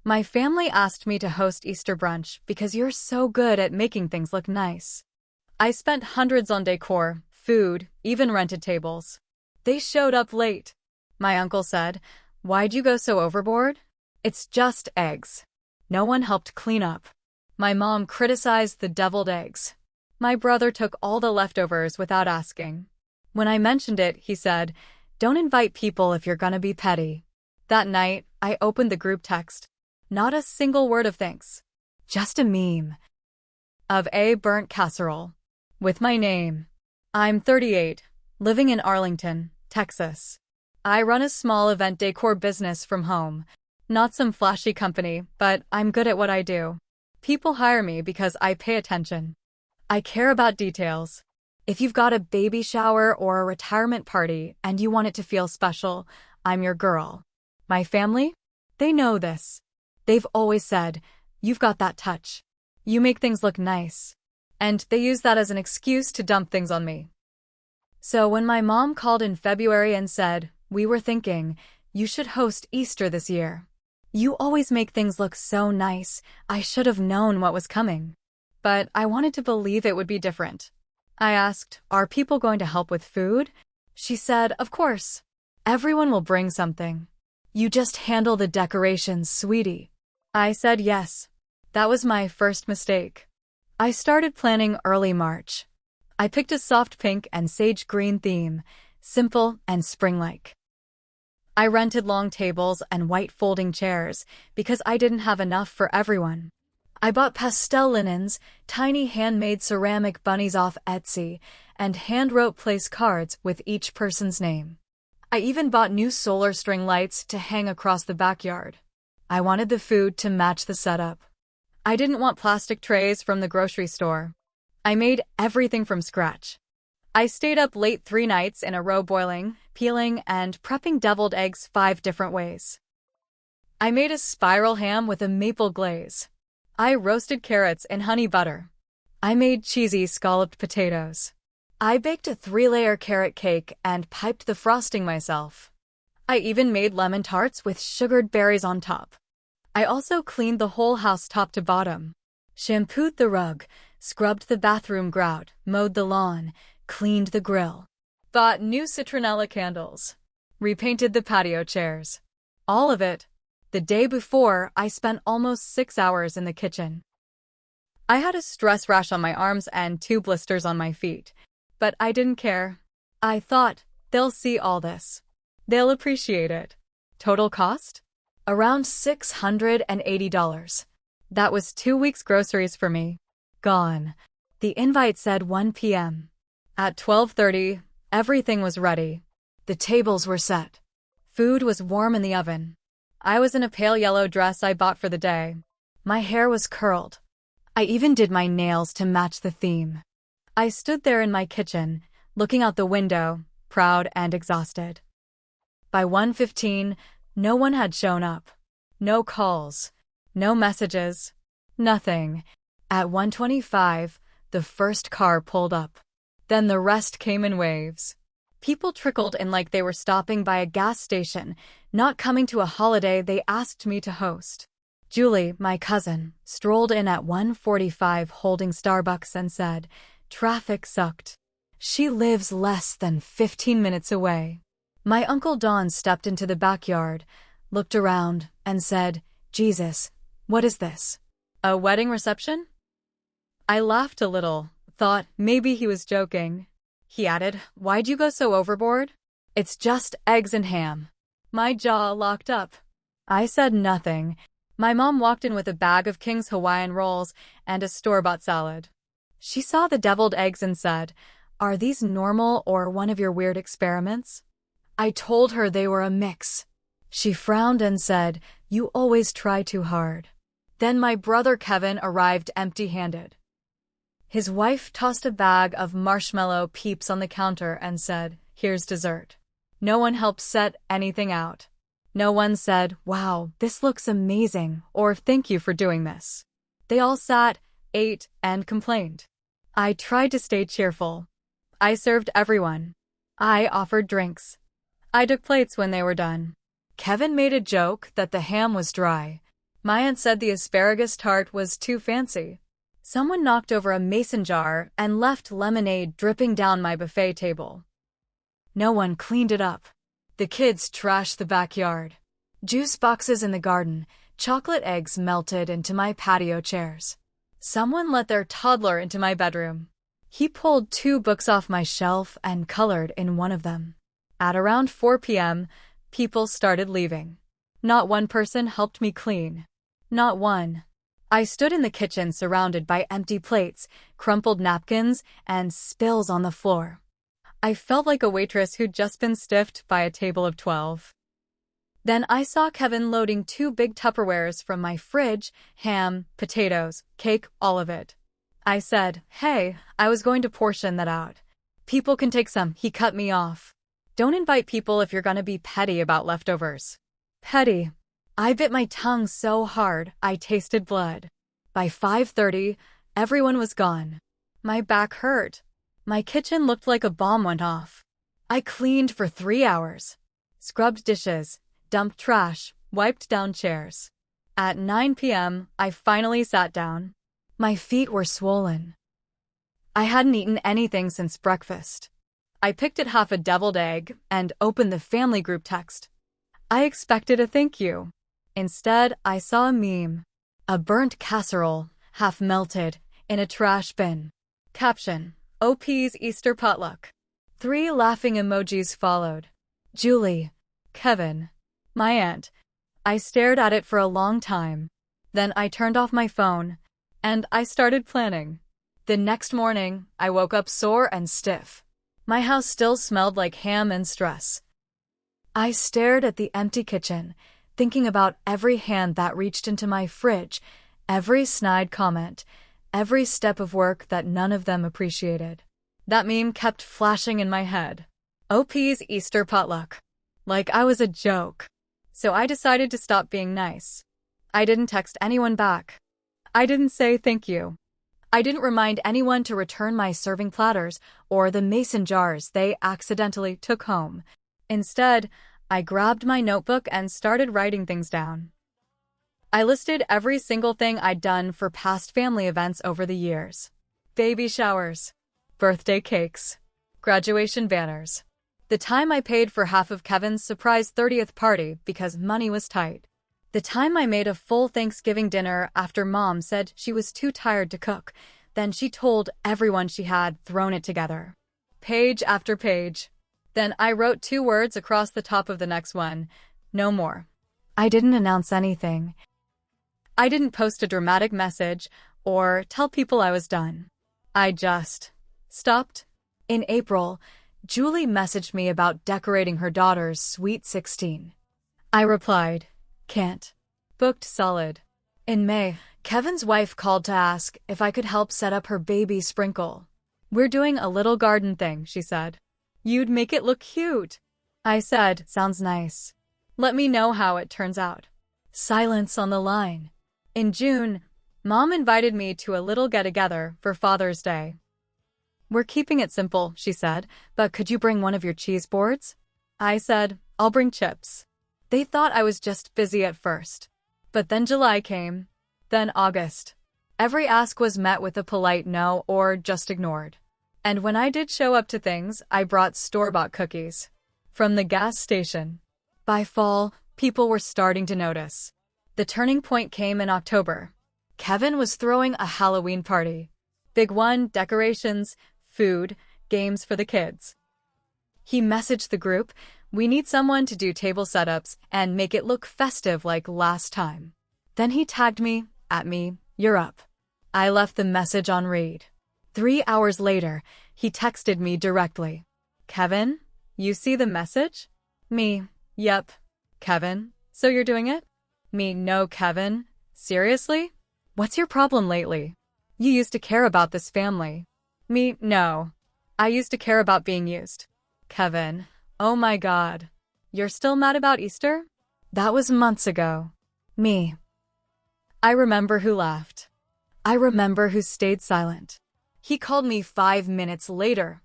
My family asked me to host Easter brunch because you're so good at making things look nice. I spent hundreds on decor, food, even rented tables. They showed up late. My uncle said, "Why'd you go so overboard?" "It's just eggs." No one helped clean up. My mom criticized the deviled eggs. My brother took all the leftovers without asking. When I mentioned it, he said, "Don't invite people if you're gonna be petty." That night, I opened the group text. Not a single word of thanks. Just a meme of a burnt casserole with my name. I'm 38, living in Arlington, Texas. I run a small event decor business from home. Not some flashy company, but I'm good at what I do. People hire me because I pay attention. I care about details. If you've got a baby shower or a retirement party and you want it to feel special, I'm your girl. My family? They know this. They've always said, "You've got that touch. You make things look nice." And they use that as an excuse to dump things on me. So when my mom called in February and said, "We were thinking, you should host Easter this year. You always make things look so nice," I should have known what was coming. But I wanted to believe it would be different. I asked, "Are people going to help with food?" She said, "Of course. Everyone will bring something. You just handle the decorations, sweetie." I said yes. That was my first mistake. I started planning early March. I picked a soft pink and sage green theme, simple and spring-like. I rented long tables and white folding chairs because I didn't have enough for everyone. I bought pastel linens, tiny handmade ceramic bunnies off Etsy, and hand-wrote place cards with each person's name. I even bought new solar string lights to hang across the backyard. I wanted the food to match the setup. I didn't want plastic trays from the grocery store. I made everything from scratch. I stayed up late 3 nights in a row boiling, peeling, and prepping deviled eggs 5 different ways. I made a spiral ham with a maple glaze. I roasted carrots in honey butter. I made cheesy scalloped potatoes. I baked a 3-layer carrot cake and piped the frosting myself. I even made lemon tarts with sugared berries on top. I also cleaned the whole house top to bottom. Shampooed the rug, scrubbed the bathroom grout, mowed the lawn, cleaned the grill. Bought new citronella candles. Repainted the patio chairs. All of it. The day before, I spent almost 6 hours in the kitchen. I had a stress rash on my arms and 2 blisters on my feet. But I didn't care. I thought, they'll see all this. They'll appreciate it. Total cost? Around $680. That was 2 weeks' groceries for me. Gone. The invite said 1 p.m. At 12:30, everything was ready. The tables were set. Food was warm in the oven. I was in a pale yellow dress I bought for the day. My hair was curled. I even did my nails to match the theme. I stood there in my kitchen, looking out the window, proud and exhausted. By 1:15, no one had shown up. No calls. No messages. Nothing. At 1:25, the first car pulled up. Then the rest came in waves. People trickled in like they were stopping by a gas station, not coming to a holiday they asked me to host. Julie, my cousin, strolled in at 1:45 holding Starbucks and said, "Traffic sucked." She lives less than 15 minutes away. My Uncle Don stepped into the backyard, looked around, and said, "Jesus, what is this? A wedding reception?" I laughed a little, thought maybe he was joking. He added, "Why'd you go so overboard?" "It's just eggs and ham." My jaw locked up. I said nothing. My mom walked in with a bag of King's Hawaiian rolls and a store-bought salad. She saw the deviled eggs and said, "Are these normal or one of your weird experiments?" I told her they were a mix. She frowned and said, "You always try too hard." Then my brother Kevin arrived empty-handed. His wife tossed a bag of marshmallow peeps on the counter and said, "Here's dessert." No one helped set anything out. No one said, "Wow, this looks amazing," or "Thank you for doing this." They all sat, ate, and complained. I tried to stay cheerful. I served everyone. I offered drinks. I took plates when they were done. Kevin made a joke that the ham was dry. My aunt said the asparagus tart was too fancy. Someone knocked over a mason jar and left lemonade dripping down my buffet table. No one cleaned it up. The kids trashed the backyard. Juice boxes in the garden, chocolate eggs melted into my patio chairs. Someone let their toddler into my bedroom. He pulled 2 books off my shelf and colored in one of them. At around 4 p.m., people started leaving. Not one person helped me clean. Not one. I stood in the kitchen surrounded by empty plates, crumpled napkins, and spills on the floor. I felt like a waitress who'd just been stiffed by a table of 12. Then I saw Kevin loading 2 big Tupperwares from my fridge, ham, potatoes, cake, all of it. I said, "Hey, I was going to portion that out. People can take some." He cut me off. "Don't invite people if you're gonna be petty about leftovers." Petty. I bit my tongue so hard, I tasted blood. By 5:30, everyone was gone. My back hurt. My kitchen looked like a bomb went off. I cleaned for 3 hours. Scrubbed dishes, dumped trash, wiped down chairs. At 9 p.m., I finally sat down. My feet were swollen. I hadn't eaten anything since breakfast. I picked at half a deviled egg and opened the family group text. I expected a thank you. Instead, I saw a meme. A burnt casserole, half melted, in a trash bin. Caption: OP's Easter potluck. 3 laughing emojis followed. Julie. Kevin. My aunt. I stared at it for a long time. Then I turned off my phone, and I started planning. The next morning, I woke up sore and stiff. My house still smelled like ham and stress. I stared at the empty kitchen, thinking about every hand that reached into my fridge, every snide comment, every step of work that none of them appreciated. That meme kept flashing in my head. OP's Easter potluck. Like I was a joke. So I decided to stop being nice. I didn't text anyone back. I didn't say thank you. I didn't remind anyone to return my serving platters or the mason jars they accidentally took home. Instead, I grabbed my notebook and started writing things down. I listed every single thing I'd done for past family events over the years. Baby showers, birthday cakes, graduation banners. The time I paid for half of Kevin's surprise 30th party because money was tight. The time I made a full Thanksgiving dinner after Mom said she was too tired to cook. Then she told everyone she had thrown it together. Page after page. Then I wrote 2 words across the top of the next one. No more. I didn't announce anything. I didn't post a dramatic message or tell people I was done. I just stopped. In April, Julie messaged me about decorating her daughter's sweet 16. I replied, "Can't." Booked solid. In May, Kevin's wife called to ask if I could help set up her baby sprinkle. "We're doing a little garden thing," she said. "You'd make it look cute." I said, "Sounds nice. Let me know how it turns out." Silence on the line. In June, Mom invited me to a little get-together for Father's Day. "We're keeping it simple," she said, "but could you bring one of your cheese boards?" I said, "I'll bring chips." They thought I was just busy at first. But then July came. Then August. Every ask was met with a polite no or just ignored. And when I did show up to things, I brought store-bought cookies. From the gas station. By fall, people were starting to notice. The turning point came in October. Kevin was throwing a Halloween party. Big one, decorations, food, games for the kids. He messaged the group, "We need someone to do table setups and make it look festive like last time." Then he tagged me, "You're up." I left the message on read. 3 hours later, he texted me directly. "Kevin, you see the message?" Me, "Yep." "Kevin, so you're doing it?" Me, "No, Kevin. Seriously? What's your problem lately? You used to care about this family." Me, "No. I used to care about being used." Kevin, "Oh my God. You're still mad about Easter?" That was months ago. Me. I remember who laughed. I remember who stayed silent. He called me 5 minutes later.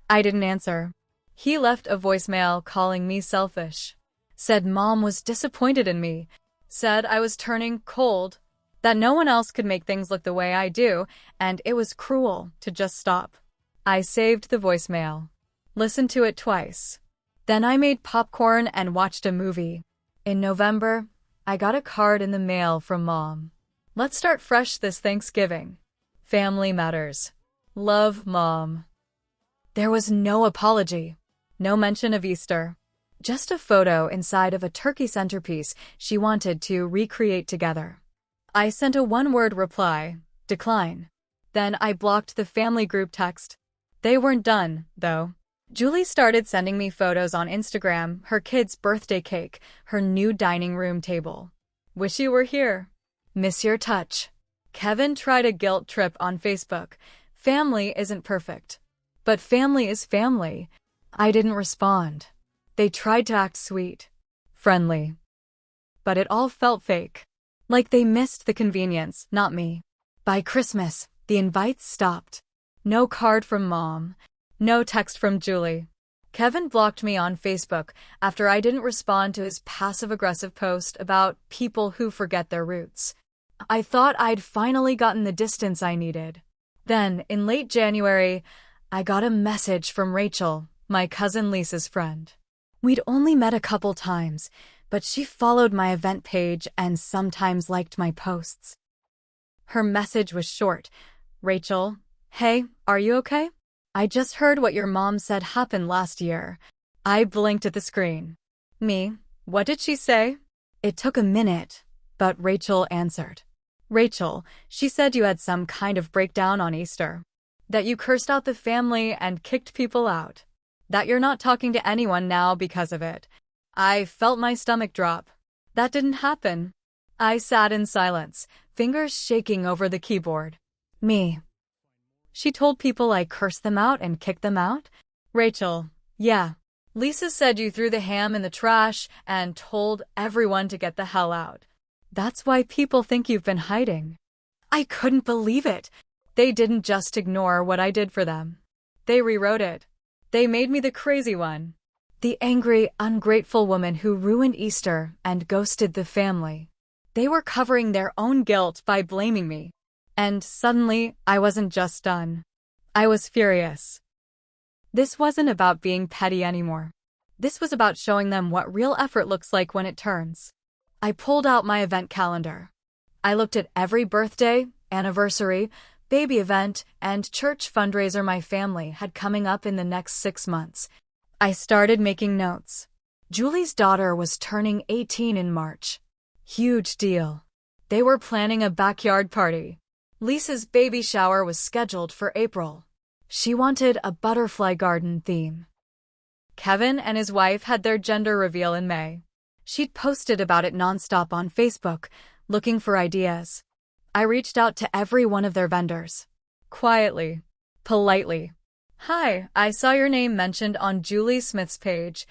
I didn't answer. He left a voicemail calling me selfish. Said Mom was disappointed in me. Said I was turning cold, that no one else could make things look the way I do, and it was cruel to just stop. I saved the voicemail, listened to it twice. Then I made popcorn and watched a movie. In November, I got a card in the mail from Mom. Let's start fresh this Thanksgiving. Family matters. Love, Mom. There was no apology, no mention of Easter. Just a photo inside of a turkey centerpiece she wanted to recreate together. I sent a one-word reply, decline. Then I blocked the family group text. They weren't done, though. Julie started sending me photos on Instagram, her kid's birthday cake, her new dining room table. Wish you were here. Miss your touch. Kevin tried a guilt trip on Facebook. Family isn't perfect. But family is family. I didn't respond. They tried to act sweet, friendly. But it all felt fake. Like they missed the convenience, not me. By Christmas, the invites stopped. No card from Mom. No text from Julie. Kevin blocked me on Facebook after I didn't respond to his passive-aggressive post about people who forget their roots. I thought I'd finally gotten the distance I needed. Then, in late January, I got a message from Rachel, my cousin Lisa's friend. We'd only met a couple times, but she followed my event page and sometimes liked my posts. Her message was short. Rachel, hey, are you okay? I just heard what your mom said happened last year. I blinked at the screen. Me? What did she say? It took a minute, but Rachel answered. Rachel, she said you had some kind of breakdown on Easter. That you cursed out the family and kicked people out. That you're not talking to anyone now because of it. I felt my stomach drop. That didn't happen. I sat in silence, fingers shaking over the keyboard. Me. She told people I cursed them out and kicked them out? Rachel, yeah. Lisa said you threw the ham in the trash and told everyone to get the hell out. That's why people think you've been hiding. I couldn't believe it. They didn't just ignore what I did for them. They rewrote it. They made me the crazy one. The angry, ungrateful woman who ruined Easter and ghosted the family. They were covering their own guilt by blaming me. And suddenly, I wasn't just done. I was furious. This wasn't about being petty anymore. This was about showing them what real effort looks like when it turns. I pulled out my event calendar. I looked at every birthday, anniversary, baby event, and church fundraiser my family had coming up in the next 6 months. I started making notes. Julie's daughter was turning 18 in March. Huge deal. They were planning a backyard party. Lisa's baby shower was scheduled for April. She wanted a butterfly garden theme. Kevin and his wife had their gender reveal in May. She'd posted about it nonstop on Facebook, looking for ideas. I reached out to every one of their vendors. Quietly, politely. Hi, I saw your name mentioned on Julie Smith's page.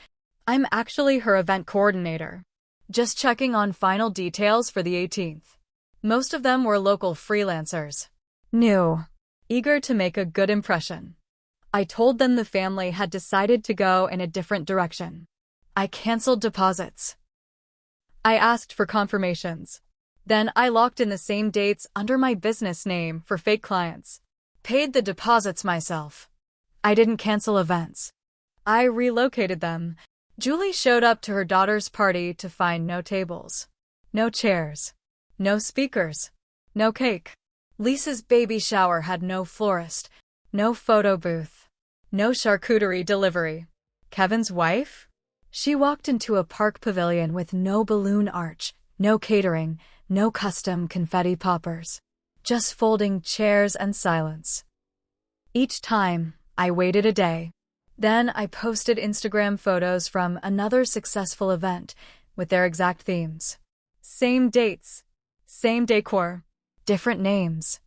I'm actually her event coordinator. Just checking on final details for the 18th. Most of them were local freelancers. New. Eager to make a good impression. I told them the family had decided to go in a different direction. I canceled deposits. I asked for confirmations. Then I locked in the same dates under my business name for fake clients. Paid the deposits myself. I didn't cancel events. I relocated them. Julie showed up to her daughter's party to find no tables, no chairs, no speakers, no cake. Lisa's baby shower had no florist, no photo booth, no charcuterie delivery. Kevin's wife? She walked into a park pavilion with no balloon arch, no catering, no custom confetti poppers. Just folding chairs and silence. Each time, I waited a day. Then I posted Instagram photos from another successful event with their exact themes. Same dates, same decor, different names.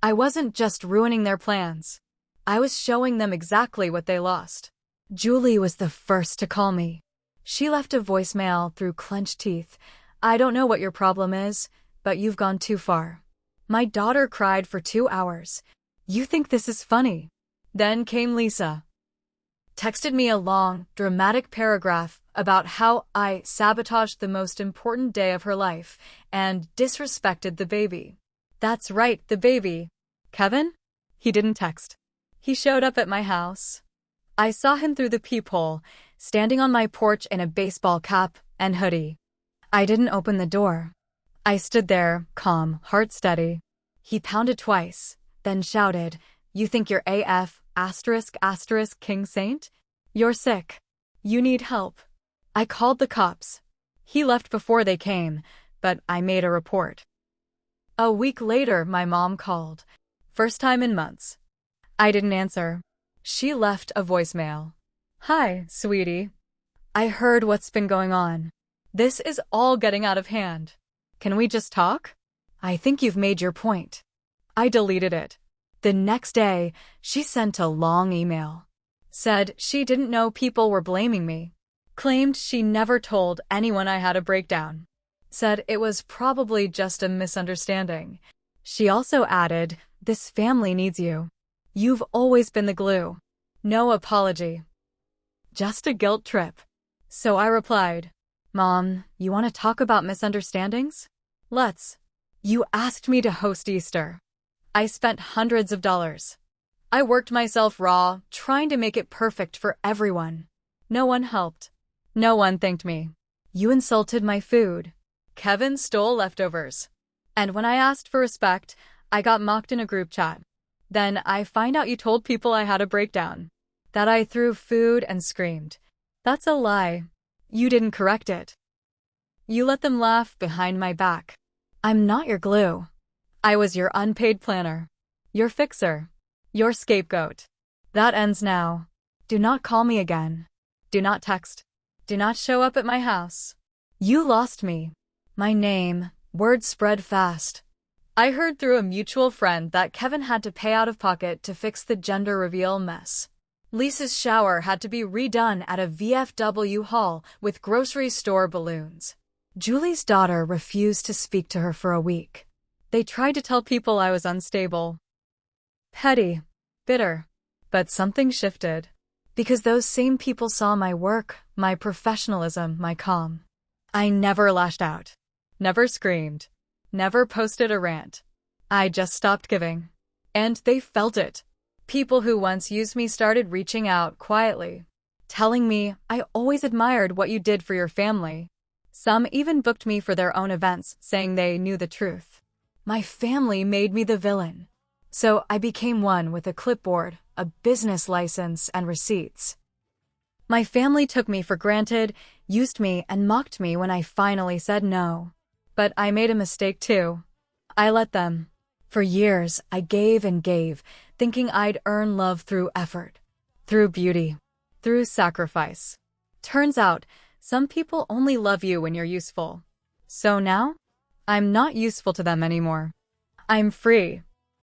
I wasn't just ruining their plans. I was showing them exactly what they lost. Julie was the first to call me. She left a voicemail through clenched teeth. I don't know what your problem is, but you've gone too far. My daughter cried for 2 hours. You think this is funny? Then came Lisa. texted me a long, dramatic paragraph about how I sabotaged the most important day of her life and disrespected the baby. That's right, the baby. Kevin? He didn't text. He showed up at my house. I saw him through the peephole, standing on my porch in a baseball cap and hoodie. I didn't open the door. I stood there, calm, heart steady. He pounded twice, then shouted, "You think you're AF, ***, King Saint? You're sick. You need help." I called the cops. He left before they came, but I made a report. A week later, my mom called. First time in months. I didn't answer. She left a voicemail. "Hi, sweetie. I heard what's been going on. This is all getting out of hand. Can we just talk? I think you've made your point." I deleted it. The next day, she sent a long email. Said she didn't know people were blaming me. Claimed she never told anyone I had a breakdown. Said it was probably just a misunderstanding. She also added, "This family needs you. You've always been the glue. No apology. Just a guilt trip." So I replied, "Mom, you want to talk about misunderstandings? Let's." You asked me to host Easter. I spent hundreds of dollars. I worked myself raw, trying to make it perfect for everyone. No one helped. No one thanked me. You insulted my food. Kevin stole leftovers. And when I asked for respect, I got mocked in a group chat. Then I find out you told people I had a breakdown. That I threw food and screamed. That's a lie. You didn't correct it. You let them laugh behind my back. I'm not your glue. I was your unpaid planner. Your fixer. Your scapegoat. That ends now. Do not call me again. Do not text. Do not show up at my house. You lost me. My name. Word spread fast. I heard through a mutual friend that Kevin had to pay out of pocket to fix the gender reveal mess. Lisa's shower had to be redone at a VFW hall with grocery store balloons. Julie's daughter refused to speak to her for a week. They tried to tell people I was unstable. Petty. Bitter. But something shifted. Because those same people saw my work, my professionalism, my calm. I never lashed out. Never screamed. Never posted a rant. I just stopped giving. And they felt it. People who once used me started reaching out quietly. Telling me, "I always admired what you did for your family." Some even booked me for their own events, saying they knew the truth. My family made me the villain. So I became one with a clipboard, a business license, and receipts. My family took me for granted, used me, and mocked me when I finally said no. But I made a mistake too. I let them. For years, I gave and gave, thinking I'd earn love through effort, through beauty, through sacrifice. Turns out, some people only love you when you're useful. So now, I'm not useful to them anymore. I'm free.